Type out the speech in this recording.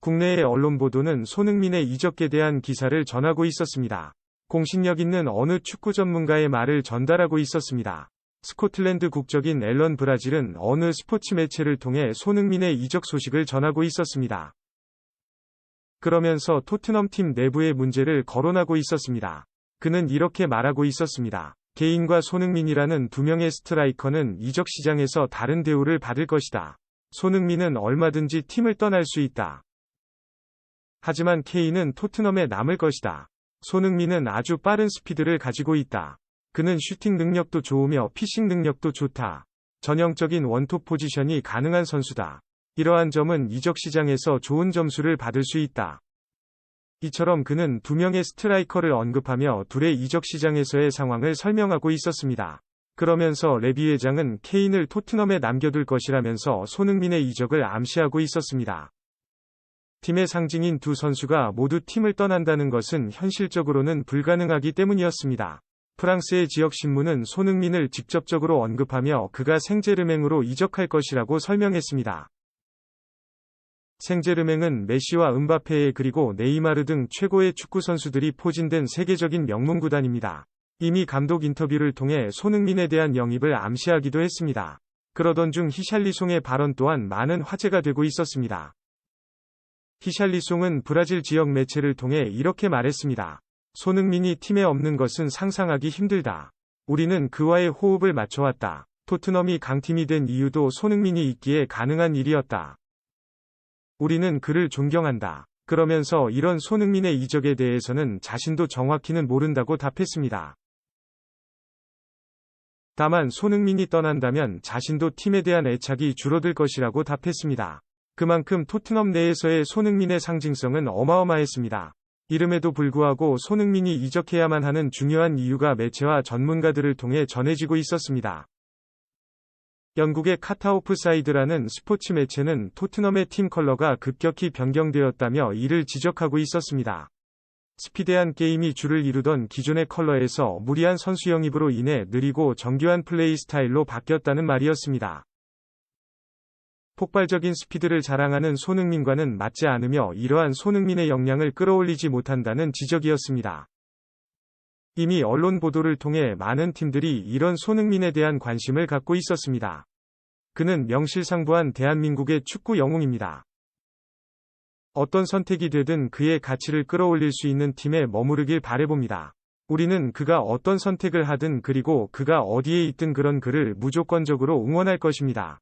국내의 언론 보도는 손흥민의 이적에 대한 기사를 전하고 있었습니다. 공신력 있는 어느 축구 전문가의 말을 전달하고 있었습니다. 스코틀랜드 국적인 앨런 브라질은 어느 스포츠 매체를 통해 손흥민의 이적 소식을 전하고 있었습니다. 그러면서 토트넘 팀 내부의 문제를 거론하고 있었습니다. 그는 이렇게 말하고 있었습니다. 케인과 손흥민이라는 두 명의 스트라이커는 이적 시장에서 다른 대우를 받을 것이다. 손흥민은 얼마든지 팀을 떠날 수 있다. 하지만 케인은 토트넘에 남을 것이다. 손흥민은 아주 빠른 스피드를 가지고 있다. 그는 슈팅 능력도 좋으며 피싱 능력도 좋다. 전형적인 원톱 포지션이 가능한 선수다. 이러한 점은 이적 시장에서 좋은 점수를 받을 수 있다. 이처럼 그는 두 명의 스트라이커를 언급하며 둘의 이적 시장에서의 상황을 설명하고 있었습니다. 그러면서 레비 회장은 케인을 토트넘에 남겨둘 것이라면서 손흥민의 이적을 암시하고 있었습니다. 팀의 상징인 두 선수가 모두 팀을 떠난다는 것은 현실적으로는 불가능하기 때문이었습니다. 프랑스의 지역 신문은 손흥민을 직접적으로 언급하며 그가 생제르맹으로 이적할 것이라고 설명했습니다. 생제르맹은 메시와 음바페에 그리고 네이마르 등 최고의 축구 선수들이 포진된 세계적인 명문 구단입니다. 이미 감독 인터뷰를 통해 손흥민에 대한 영입을 암시하기도 했습니다. 그러던 중 히샬리송의 발언 또한 많은 화제가 되고 있었습니다. 히샬리송은 브라질 지역 매체를 통해 이렇게 말했습니다. 손흥민이 팀에 없는 것은 상상하기 힘들다. 우리는 그와의 호흡을 맞춰왔다. 토트넘이 강팀이 된 이유도 손흥민이 있기에 가능한 일이었다. 우리는 그를 존경한다. 그러면서 이런 손흥민의 이적에 대해서는 자신도 정확히는 모른다고 답했습니다. 다만 손흥민이 떠난다면 자신도 팀에 대한 애착이 줄어들 것이라고 답했습니다. 그만큼 토트넘 내에서의 손흥민의 상징성은 어마어마했습니다. 이름에도 불구하고 손흥민이 이적해야만 하는 중요한 이유가 매체와 전문가들을 통해 전해지고 있었습니다. 영국의 카타 오프사이드라는 스포츠 매체는 토트넘의 팀 컬러가 급격히 변경되었다며 이를 지적하고 있었습니다. 스피디한 게임이 주를 이루던 기존의 컬러에서 무리한 선수 영입으로 인해 느리고 정교한 플레이 스타일로 바뀌었다는 말이었습니다. 폭발적인 스피드를 자랑하는 손흥민과는 맞지 않으며 이러한 손흥민의 역량을 끌어올리지 못한다는 지적이었습니다. 이미 언론 보도를 통해 많은 팀들이 이런 손흥민에 대한 관심을 갖고 있었습니다. 그는 명실상부한 대한민국의 축구 영웅입니다. 어떤 선택이 되든 그의 가치를 끌어올릴 수 있는 팀에 머무르길 바라봅니다. 우리는 그가 어떤 선택을 하든 그리고 그가 어디에 있든 그런 그를 무조건적으로 응원할 것입니다.